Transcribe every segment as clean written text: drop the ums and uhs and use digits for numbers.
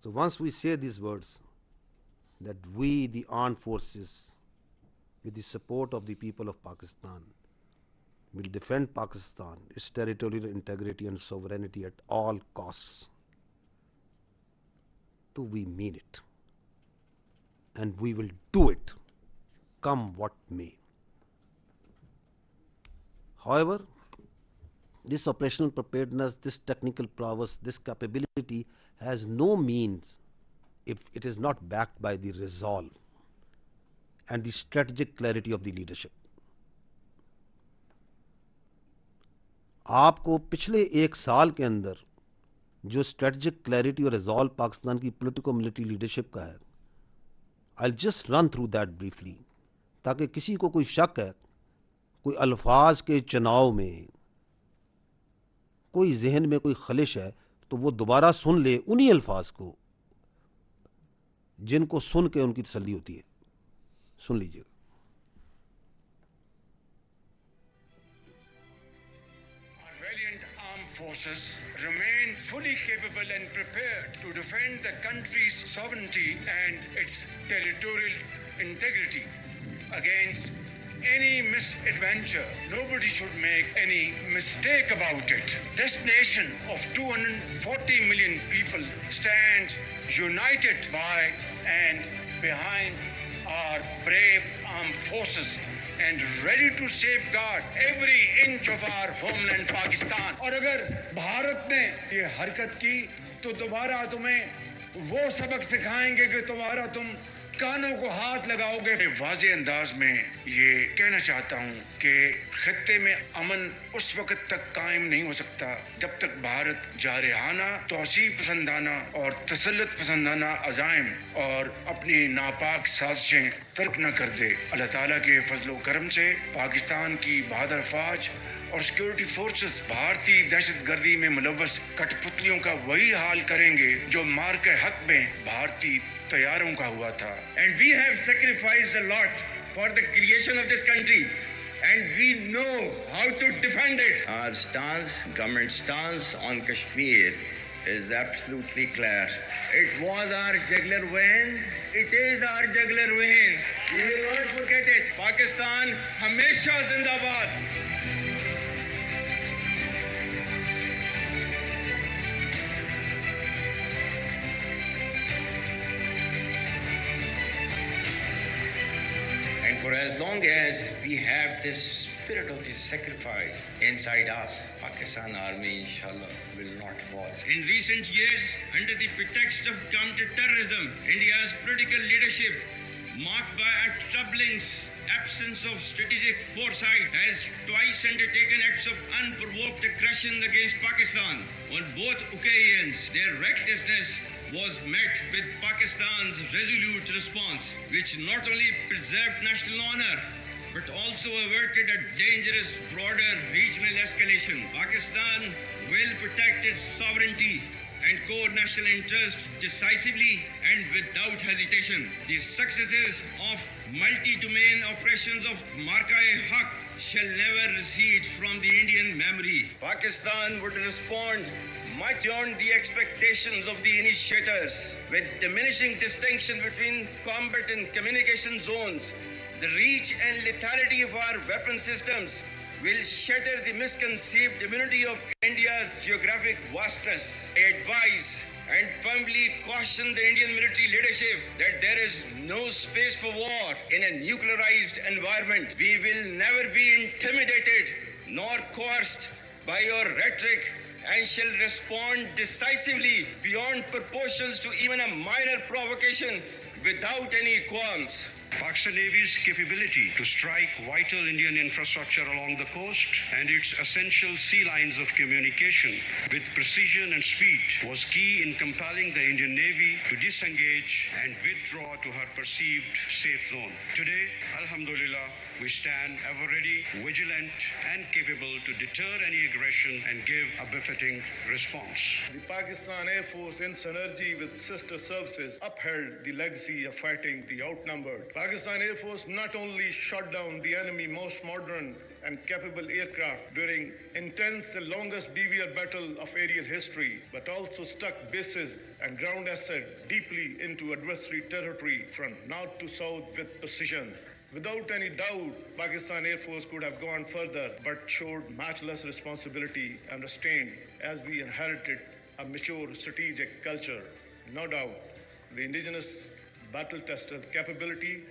So once we say these words, that we, the armed forces, with the support of the people of Pakistan, will defend Pakistan, its territorial integrity and sovereignty at all costs. So we mean it. And we will do it, come what may. However, this operational preparedness, this technical prowess, this capability has no means if it is not backed by the resolve and the strategic clarity of the leadership. आपको पिछले एक साल के अंदर जो strategic clarity और resolve Pakistan की politico military leadership का है, I just run through that briefly, ताकि किसी को कोई शक है, कोई अल्फाज के चुनाव में कोई जहन में कोई खलिश है, तो वो दोबारा सुन ले उन्हीं अल्फाज को जिनको सुन के उनकी तसल्ली होती है. सुन लीजिएगा. Forces remain fully capable and prepared to defend the country's sovereignty and its territorial integrity against any misadventure. Nobody should make any mistake about it. This nation of 240 million people stands united by and behind our brave armed forces and ready to safeguard every inch of our homeland Pakistan. और अगर भारत ने ये हरकत की तो दोबारा तुम्हें वो सबक सिखाएंगे कि तुम्हारा तुम कानों को हाथ लगाओगे. वाज़े अंदाज में ये कहना चाहता हूँ कि खत्ते में अमन उस वक्त तक कायम नहीं हो सकता जब तक भारत जारहाना, तौसीफ पसंदाना और तसल्लुत पसंदाना अज़ाइम और अपनी नापाक साजिशें तर्क न कर दे. अल्लाह ताला के फजलो करम से पाकिस्तान की बहादुर फौज और सिक्योरिटी फोर्सेस भारतीय दहशतगर्दी में मुलव्वस कठपुतलियों का वही हाल करेंगे जो मार के हक में भारतीय तैयारों का हुआ था. And we have sacrificed a lot for the creation of this country and we know how to defend it. Our stance, government stance on Kashmir is absolutely clear. It was our jugular vein. It is our jugular vein. We will not forget it. Pakistan हमेशा जिंदाबाद. For as long as we have this spirit of this sacrifice inside us, Pakistan army inshallah will not fall. In recent years, under the pretext of counter-terrorism, India's political leadership, marked by a troubling absence of strategic foresight, has twice undertaken acts of unprovoked aggression against Pakistan. On both occasions, their recklessness was met with Pakistan's resolute response, which not only preserved national honor, but also averted a dangerous broader regional escalation. Pakistan will protect its sovereignty and core national interests decisively and without hesitation. The successes of multi-domain operations of Marka-e-Haq shall never recede from the Indian memory. Pakistan would respond much beyond the expectations of the initiators, with diminishing distinction between combat and communication zones. The reach and lethality of our weapon systems will shatter the misconceived immunity of India's geographic vastness. I advise and firmly caution the Indian military leadership that there is no space for war in a nuclearized environment. We will never be intimidated nor coerced by your rhetoric and shall respond decisively beyond proportions to even a minor provocation without any qualms. Pakistan Navy's capability to strike vital Indian infrastructure along the coast and its essential sea lines of communication with precision and speed was key in compelling the Indian Navy to disengage and withdraw to her perceived safe zone. Today, Alhamdulillah, we stand ever ready, vigilant, and capable to deter any aggression and give a befitting response. The Pakistan Air Force, in synergy with sister services, upheld the legacy of fighting the outnumbered. Pakistan Air Force not only shot down the enemy's most modern and capable aircraft during intense, the longest BVR battle of aerial history, but also struck bases and ground assets deeply into adversary territory from north to south with precision. Without any doubt, Pakistan Air Force could have gone further, but showed matchless responsibility and restraint as we inherited a mature strategic culture. No doubt, the indigenous battle-tested capability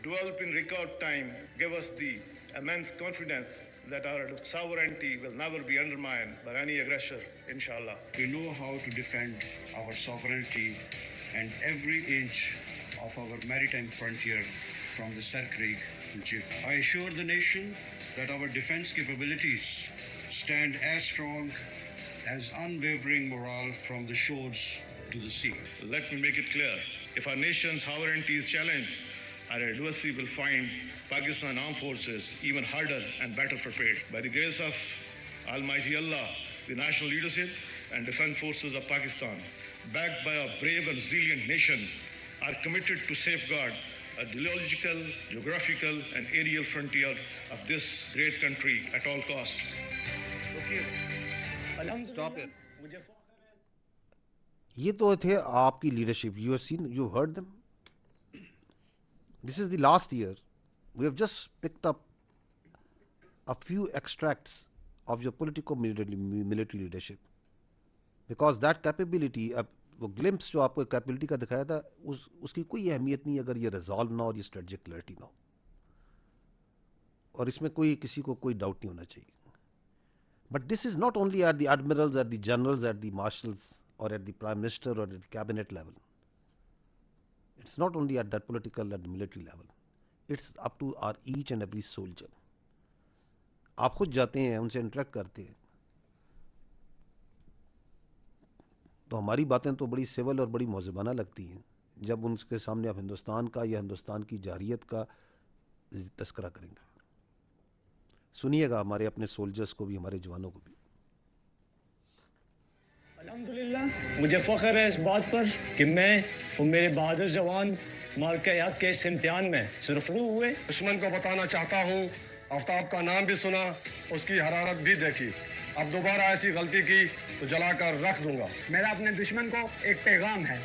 developed in record time gave us the immense confidence that our sovereignty will never be undermined by any aggressor, inshallah. We know how to defend our sovereignty and every inch of our maritime frontier from the Sar Creek to Jib. I assure the nation that our defense capabilities stand as strong as unwavering morale from the shores to the sea. Let me make it clear, if our nation's sovereignty is challenged, our adversary will find Pakistan Armed Forces even harder and better prepared. By the grace of Almighty Allah, the national leadership and defense forces of Pakistan, backed by a brave and resilient nation, are committed to safeguard a geological, geographical and aerial frontier of this great country at all costs. Stop it. ये तो थे आपकी leadership. You have seen, you heard them. This is the last year. We have just picked up a few extracts of your politico-military leadership, because that capability, अब वो glimpse जो आपको capability का दिखाया था, उसकी कोई अहमियत नहीं अगर ये resolve ना और ये strategic clarity ना हो. और इसमें कोई किसी को कोई doubt नहीं होना चाहिए. But this is not only at the admirals, at the generals, at the marshals, or at the prime minister, or at the cabinet level. It's not only at that political and military level. It's up to our each and every soldier. आप खुद जाते हैं, उनसे interact करते हैं, तो हमारी बातें तो बड़ी सिविल और बड़ी मौज़बाना लगती हैं जब उनके सामने आप हिंदुस्तान का या हिंदुस्तान की जारियत का तस्करा करेंगे. सुनिएगा हमारे अपने सोल्जर्स को भी, हमारे जवानों को भी. अल्हम्दुलिल्लाह, मुझे फ़ख्र है इस बात पर कि मैं और मेरे बहादुर जवान मार्के-याद के इस इम्तिहान में सुरखरू हुए. दुश्मन को बताना चाहता हूँ, आफ्ताब का नाम भी सुना, उसकी हरारत भी देखी. अब दोबारा ऐसी गलती की तो जलाकर रख दूंगा. मेरा अपने दुश्मन को एक पैगाम है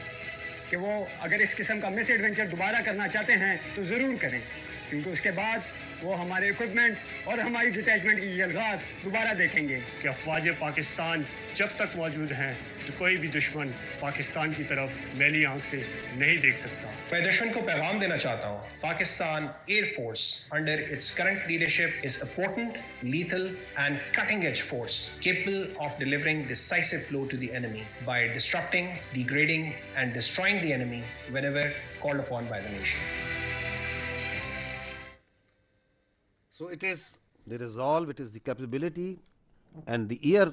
कि वो अगर इस किस्म का मिस एडवेंचर दोबारा करना चाहते हैं तो ज़रूर करें, क्योंकि उसके बाद वो हमारे इक्विपमेंट और हमारी डिटैचमेंट की यलगात दोबारा देखेंगे कि अफवाज पाकिस्तान जब तक मौजूद हैं तो कोई भी दुश्मन पाकिस्तान की तरफ मैली आंख से नहीं देख सकता. मैं दुश्मन को पैगाम देना चाहता हूँ. Pakistan air force under its current leadership is a potent, lethal and cutting edge force capable of delivering decisive blow to the enemy by disrupting, degrading and destroying the enemy whenever called upon by the nation. So it is the resolve, it is the capability, and the year,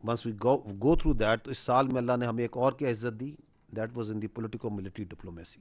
once we go through that, तो इस साल में अल्लाह ने हमें एक और क्या इज्जत दी, that was in the politico-military diplomacy.